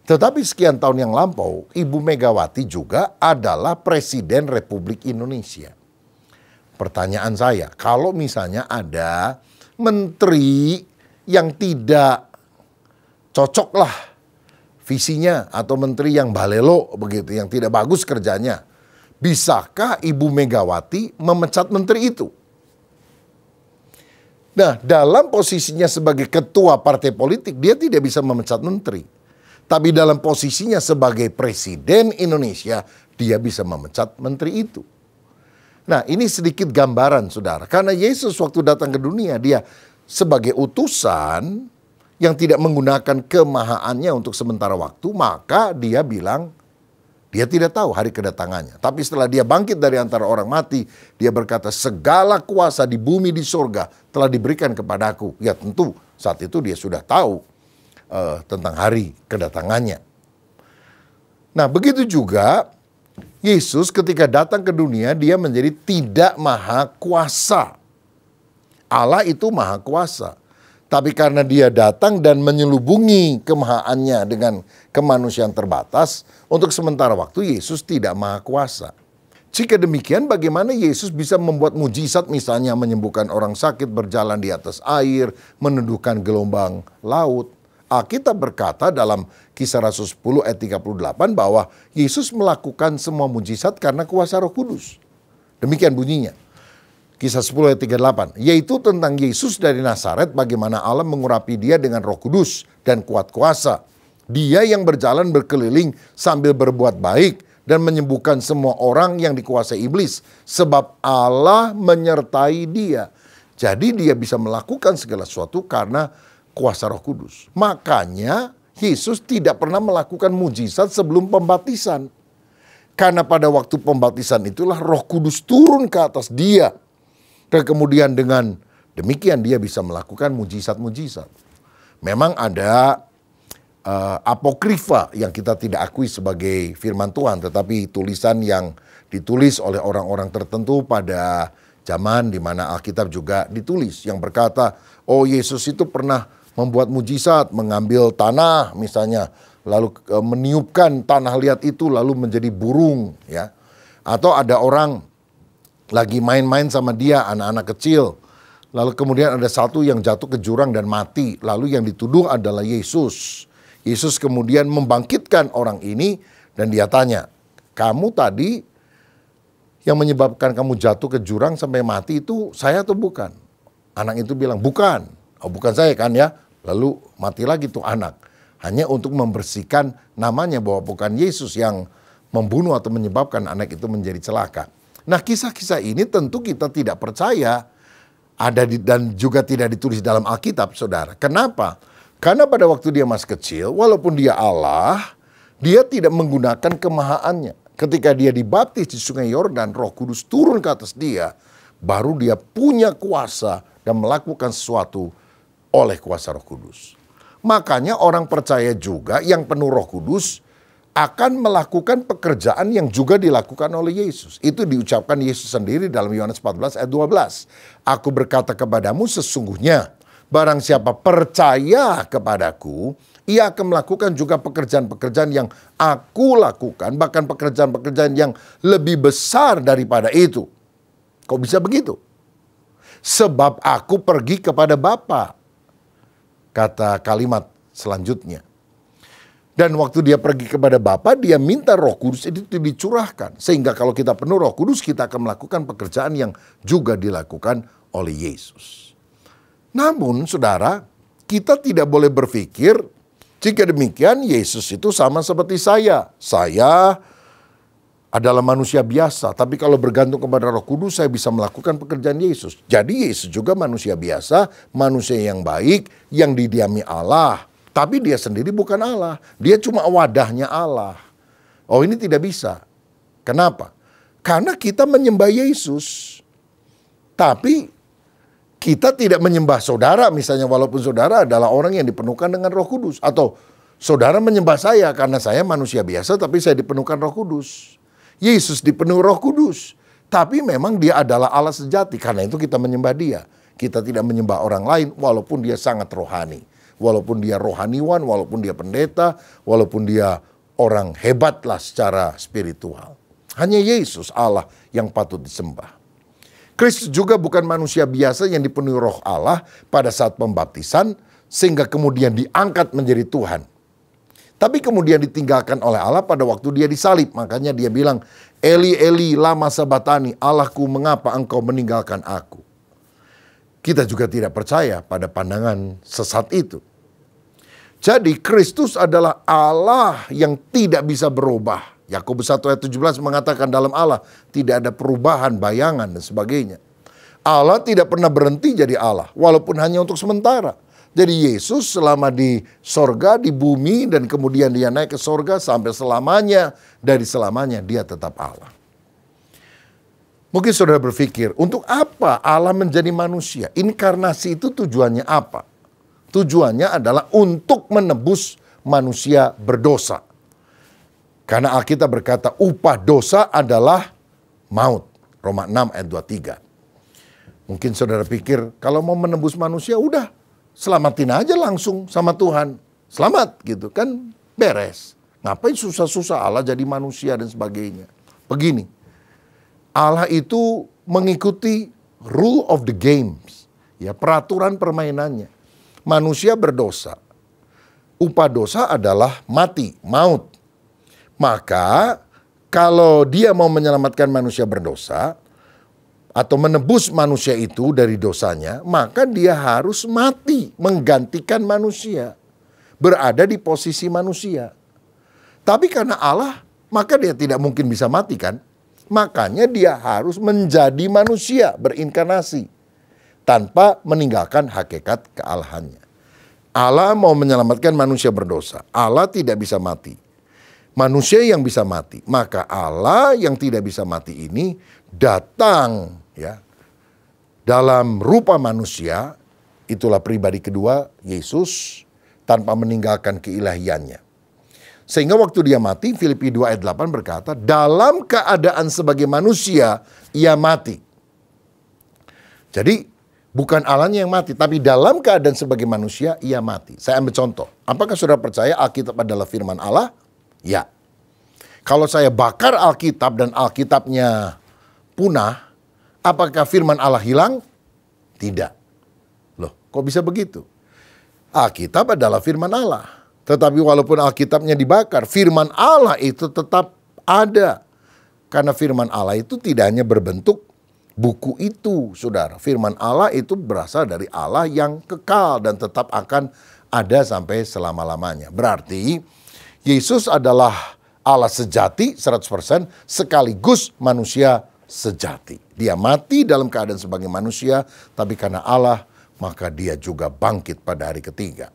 Tetapi sekian tahun yang lampau, Ibu Megawati juga adalah Presiden Republik Indonesia. Pertanyaan saya, kalau misalnya ada menteri yang tidak cocok lah visinya, atau menteri yang balelo begitu, yang tidak bagus kerjanya, bisakah Ibu Megawati memecat menteri itu? Nah, dalam posisinya sebagai ketua partai politik, dia tidak bisa memecat menteri. Tapi dalam posisinya sebagai Presiden Indonesia, dia bisa memecat menteri itu. Nah, ini sedikit gambaran, saudara. Karena Yesus waktu datang ke dunia, dia sebagai utusan yang tidak menggunakan kemahaannya untuk sementara waktu, maka dia bilang, dia tidak tahu hari kedatangannya. Tapi setelah dia bangkit dari antara orang mati, dia berkata, segala kuasa di bumi di surga telah diberikan kepadaku. Ya tentu saat itu dia sudah tahu tentang hari kedatangannya. Nah, begitu juga Yesus ketika datang ke dunia, dia menjadi tidak maha kuasa. Allah itu maha kuasa. Tapi karena dia datang dan menyelubungi kemahaannya dengan kemanusiaan terbatas, untuk sementara waktu Yesus tidak maha kuasa. Jika demikian, bagaimana Yesus bisa membuat mujizat, misalnya menyembuhkan orang sakit, berjalan di atas air, meneduhkan gelombang laut? Alkitab berkata dalam Kisah Rasul 10 ayat 38 bahwa Yesus melakukan semua mujizat karena kuasa Roh Kudus. Demikian bunyinya. Kisah 10 ayat 38, yaitu tentang Yesus dari Nazaret, bagaimana Allah mengurapi dia dengan Roh Kudus dan kuat kuasa. Dia yang berjalan berkeliling sambil berbuat baik dan menyembuhkan semua orang yang dikuasai iblis, sebab Allah menyertai dia. Jadi dia bisa melakukan segala sesuatu karena kuasa Roh Kudus. Makanya Yesus tidak pernah melakukan mujizat sebelum pembaptisan. Karena pada waktu pembaptisan itulah Roh Kudus turun ke atas dia. Dan kemudian dengan demikian dia bisa melakukan mujizat-mujizat. Memang ada apokrifa yang kita tidak akui sebagai firman Tuhan, tetapi tulisan yang ditulis oleh orang-orang tertentu pada zaman di mana Alkitab juga ditulis, yang berkata, oh Yesus itu pernah membuat mujizat, mengambil tanah misalnya, lalu meniupkan tanah liat itu lalu menjadi burung, ya. Atau ada orang lagi main-main sama dia, anak-anak kecil, lalu kemudian ada satu yang jatuh ke jurang dan mati, lalu yang dituduh adalah Yesus. Yesus kemudian membangkitkan orang ini dan dia tanya, kamu tadi yang menyebabkan kamu jatuh ke jurang sampai mati itu saya atau bukan? Anak itu bilang, bukan. Oh, bukan saya kan ya. Lalu mati lagi tuh anak. Hanya untuk membersihkan namanya bahwa bukan Yesus yang membunuh atau menyebabkan anak itu menjadi celaka. Nah, kisah-kisah ini tentu kita tidak percaya ada dan juga tidak ditulis dalam Alkitab, saudara. Kenapa? Karena pada waktu dia masih kecil, walaupun dia Allah, dia tidak menggunakan kemahaannya. Ketika dia dibaptis di Sungai Yordan, Roh Kudus turun ke atas dia, baru dia punya kuasa dan melakukan sesuatu oleh kuasa Roh Kudus. Makanya orang percaya juga yang penuh Roh Kudus akan melakukan pekerjaan yang juga dilakukan oleh Yesus. Itu diucapkan Yesus sendiri dalam Yohanes 14 ayat 12. Aku berkata kepadamu sesungguhnya, barang siapa percaya kepadaku, ia akan melakukan juga pekerjaan-pekerjaan yang aku lakukan, bahkan pekerjaan-pekerjaan yang lebih besar daripada itu. Kok bisa begitu? Sebab aku pergi kepada Bapa, kata kalimat selanjutnya. Dan waktu dia pergi kepada Bapa, dia minta Roh Kudus itu dicurahkan. Sehingga kalau kita penuh Roh Kudus, kita akan melakukan pekerjaan yang juga dilakukan oleh Yesus. Namun, saudara, kita tidak boleh berpikir, jika demikian Yesus itu sama seperti saya. Saya adalah manusia biasa, tapi kalau bergantung kepada Roh Kudus, saya bisa melakukan pekerjaan Yesus. Jadi Yesus juga manusia biasa, manusia yang baik, yang didiami Allah. Tapi dia sendiri bukan Allah. Dia cuma wadahnya Allah. Oh, ini tidak bisa. Kenapa? Karena kita menyembah Yesus. Tapi kita tidak menyembah saudara. Misalnya walaupun saudara adalah orang yang dipenuhkan dengan Roh Kudus. Atau saudara menyembah saya karena saya manusia biasa tapi saya dipenuhkan Roh Kudus. Yesus dipenuhi Roh Kudus. Tapi memang dia adalah Allah sejati. Karena itu kita menyembah dia. Kita tidak menyembah orang lain walaupun dia sangat rohani. Walaupun dia rohaniwan, walaupun dia pendeta, walaupun dia orang hebatlah secara spiritual. Hanya Yesus Allah yang patut disembah. Kristus juga bukan manusia biasa yang dipenuhi Roh Allah pada saat pembaptisan sehingga kemudian diangkat menjadi Tuhan. Tapi kemudian ditinggalkan oleh Allah pada waktu dia disalib. Makanya dia bilang, Eli Eli lama sabatani, Allahku mengapa engkau meninggalkan aku. Kita juga tidak percaya pada pandangan sesat itu. Jadi Kristus adalah Allah yang tidak bisa berubah. Yakobus 1 ayat 17 mengatakan dalam Allah tidak ada perubahan, bayangan dan sebagainya. Allah tidak pernah berhenti jadi Allah walaupun hanya untuk sementara. Jadi Yesus selama di sorga, di bumi dan kemudian dia naik ke sorga sampai selamanya. Dari selamanya dia tetap Allah. Mungkin saudara berpikir untuk apa Allah menjadi manusia? Inkarnasi itu tujuannya apa? Tujuannya adalah untuk menebus manusia berdosa. Karena Alkitab berkata upah dosa adalah maut. Roma 6 ayat 23. Mungkin saudara pikir kalau mau menebus manusia udah selamatin aja langsung sama Tuhan. Selamat gitu kan beres. Ngapain susah-susah Allah jadi manusia dan sebagainya. Begini, Allah itu mengikuti rule of the games. Ya, peraturan permainannya. Manusia berdosa. Upah dosa adalah mati, maut. Maka kalau dia mau menyelamatkan manusia berdosa atau menebus manusia itu dari dosanya, maka dia harus mati, menggantikan manusia. Berada di posisi manusia. Tapi karena Allah, maka dia tidak mungkin bisa mati kan? Makanya dia harus menjadi manusia, berinkarnasi. Tanpa meninggalkan hakikat kealahannya. Allah mau menyelamatkan manusia berdosa. Allah tidak bisa mati. Manusia yang bisa mati. Maka Allah yang tidak bisa mati ini datang ya dalam rupa manusia. Itulah pribadi kedua Yesus tanpa meninggalkan keilahiannya. Sehingga waktu dia mati, Filipi 2 ayat 8 berkata, dalam keadaan sebagai manusia, ia mati. Jadi, bukan Allahnya yang mati, tapi dalam keadaan sebagai manusia, ia mati. Saya ambil contoh. Apakah saudara percaya Alkitab adalah firman Allah? Ya. Kalau saya bakar Alkitab dan Alkitabnya punah, apakah firman Allah hilang? Tidak. Loh, kok bisa begitu? Alkitab adalah firman Allah. Tetapi walaupun Alkitabnya dibakar, firman Allah itu tetap ada. Karena firman Allah itu tidak hanya berbentuk buku itu, saudara. Firman Allah itu berasal dari Allah yang kekal dan tetap akan ada sampai selama-lamanya. Berarti Yesus adalah Allah sejati 100% sekaligus manusia sejati. Dia mati dalam keadaan sebagai manusia, tapi karena Allah, maka dia juga bangkit pada hari ketiga.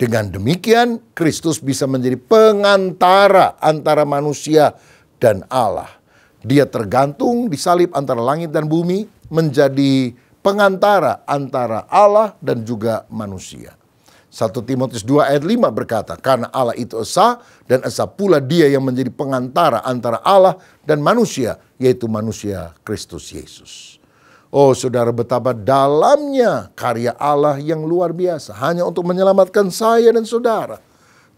Dengan demikian, Kristus bisa menjadi pengantara antara manusia dan Allah. Dia tergantung disalib antara langit dan bumi, menjadi pengantara antara Allah dan juga manusia. 1 Timotius 2 ayat 5 berkata, karena Allah itu esa dan esa pula dia yang menjadi pengantara antara Allah dan manusia, yaitu manusia Kristus Yesus. Oh saudara, betapa dalamnya karya Allah yang luar biasa hanya untuk menyelamatkan saya dan saudara.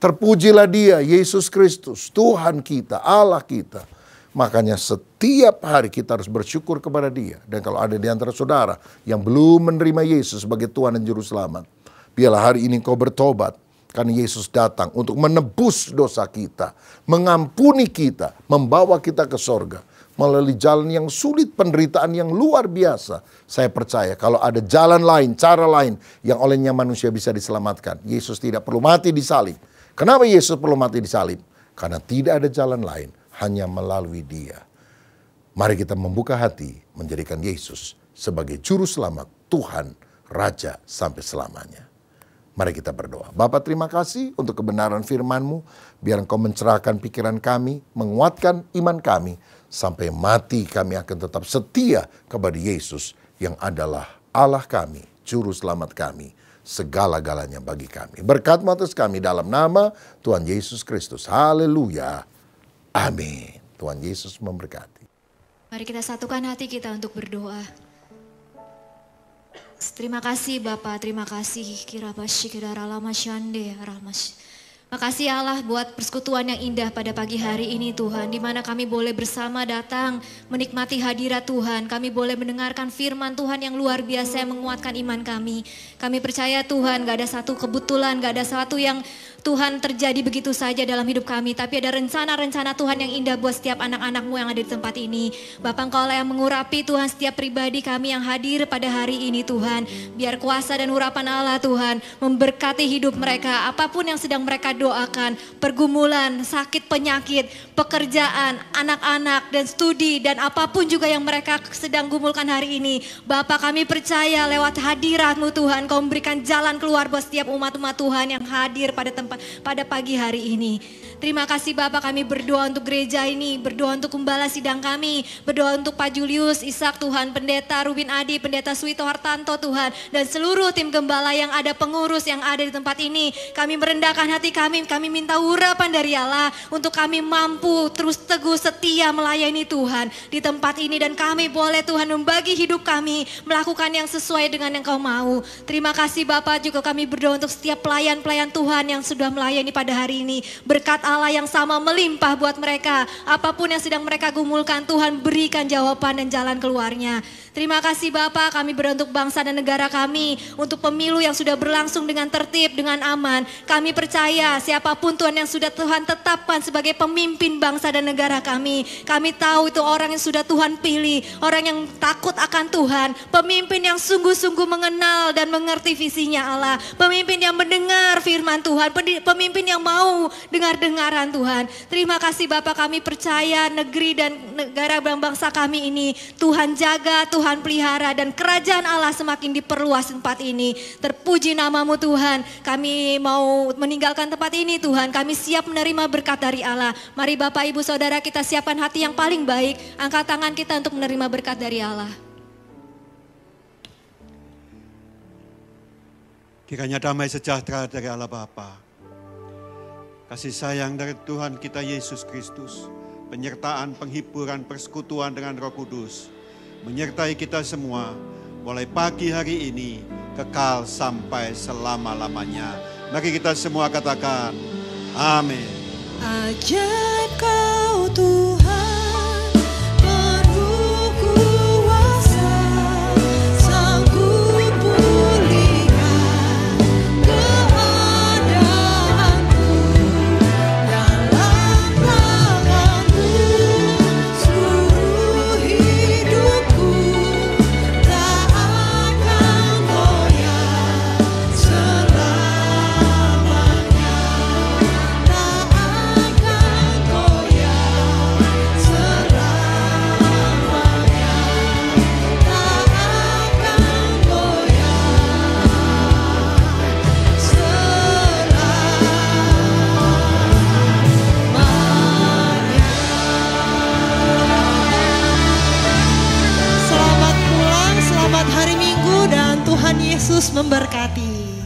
Terpujilah dia, Yesus Kristus, Tuhan kita, Allah kita. Makanya setiap hari kita harus bersyukur kepada dia. Dan kalau ada di antara saudara yang belum menerima Yesus sebagai Tuhan dan Juru Selamat, biarlah hari ini kau bertobat, karena Yesus datang untuk menebus dosa kita, mengampuni kita, membawa kita ke sorga. Melalui jalan yang sulit, penderitaan yang luar biasa. Saya percaya kalau ada jalan lain, cara lain yang olehnya manusia bisa diselamatkan. Yesus tidak perlu mati di salib. Kenapa Yesus perlu mati di salib? Karena tidak ada jalan lain, hanya melalui dia. Mari kita membuka hati, menjadikan Yesus sebagai Juru Selamat, Tuhan, Raja sampai selamanya. Mari kita berdoa. Bapa, terima kasih untuk kebenaran firman-Mu. Biar Engkau mencerahkan pikiran kami, menguatkan iman kami. Sampai mati kami akan tetap setia kepada Yesus yang adalah Allah kami, Juru Selamat kami, segala-galanya bagi kami. Berkat-Mu atas kami dalam nama Tuhan Yesus Kristus. Haleluya. Amin. Tuhan Yesus memberkati. Mari kita satukan hati kita untuk berdoa. Terima kasih Bapak, terima kasih Makasih Allah buat persekutuan yang indah pada pagi hari ini Tuhan, di mana kami boleh bersama datang menikmati hadirat Tuhan. Kami boleh mendengarkan firman Tuhan yang luar biasa yang menguatkan iman kami. Kami percaya Tuhan gak ada satu kebetulan, gak ada satu yang Tuhan terjadi begitu saja dalam hidup kami. Tapi ada rencana-rencana Tuhan yang indah buat setiap anak-anak-Mu yang ada di tempat ini. Bapa, Engkau lah yang mengurapi Tuhan setiap pribadi kami yang hadir pada hari ini Tuhan. Biar kuasa dan urapan Allah Tuhan memberkati hidup mereka. Apapun yang sedang mereka doakan, pergumulan, sakit, penyakit, pekerjaan, anak-anak, dan studi, dan apapun juga yang mereka sedang gumulkan hari ini. Bapa, kami percaya lewat hadirat-Mu Tuhan, Kau memberikan jalan keluar buat setiap umat-umat Tuhan yang hadir pada pagi hari ini. Terima kasih Bapak, kami berdoa untuk gereja ini, berdoa untuk gembala sidang kami, berdoa untuk Pak Julius, Ishak Tuhan, Pendeta Rubin Adi, Pendeta Suito Hartanto Tuhan, dan seluruh tim gembala yang ada, pengurus yang ada di tempat ini. Kami merendahkan hati kami minta urapan dari Allah untuk kami mampu terus teguh setia melayani Tuhan di tempat ini, dan kami boleh Tuhan membagi hidup kami, melakukan yang sesuai dengan yang Kau mau. Terima kasih Bapak, juga kami berdoa untuk setiap pelayan-pelayan Tuhan yang sudah melayani pada hari ini. Berkat Allah yang sama melimpah buat mereka. Apapun yang sedang mereka gumulkan, Tuhan berikan jawaban dan jalan keluarnya. Terima kasih Bapak, kami berdoa untuk bangsa dan negara kami, untuk pemilu yang sudah berlangsung dengan tertib, dengan aman. Kami percaya siapapun Tuhan yang sudah Tuhan tetapkan sebagai pemimpin bangsa dan negara kami. Kami tahu itu orang yang sudah Tuhan pilih, orang yang takut akan Tuhan, pemimpin yang sungguh-sungguh mengenal dan mengerti visinya Allah, pemimpin yang mendengar firman Tuhan, pemimpin yang mau dengar-dengaran Tuhan. Terima kasih Bapak, kami percaya negeri dan negara dan bangsa kami ini Tuhan jaga, Tuhan pelihara, dan kerajaan Allah semakin diperluas tempat ini. Terpuji nama-Mu Tuhan. Kami mau meninggalkan tempat ini Tuhan, kami siap menerima berkat dari Allah. Mari Bapak Ibu Saudara, kita siapkan hati yang paling baik, angkat tangan kita untuk menerima berkat dari Allah. Kiranya damai sejahtera dari Allah Bapa, kasih sayang dari Tuhan kita Yesus Kristus, penyertaan, penghiburan, persekutuan dengan Roh Kudus menyertai kita semua mulai pagi hari ini kekal sampai selama-lamanya. Mari kita semua katakan amin. Ajaib Kau Tuhan, penuh kuasa, sanggup pulihkan keadaanku. Dalam tangan-Mu seluruh hidupku tak akan goyah selamanya. Tak akan goyah selamanya. Tak akan goyah selamanya. Selamat pulang, selamat hari Minggu, dan Tuhan Yesus memberkati.